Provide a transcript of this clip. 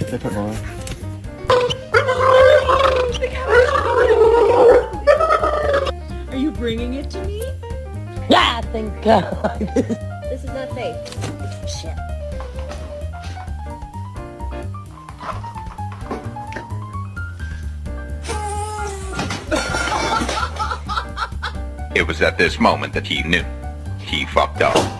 They put more. Are you bringing it to me? Yeah, thank God. This is not safe. Shit. It was at this moment that he knew. He fucked up.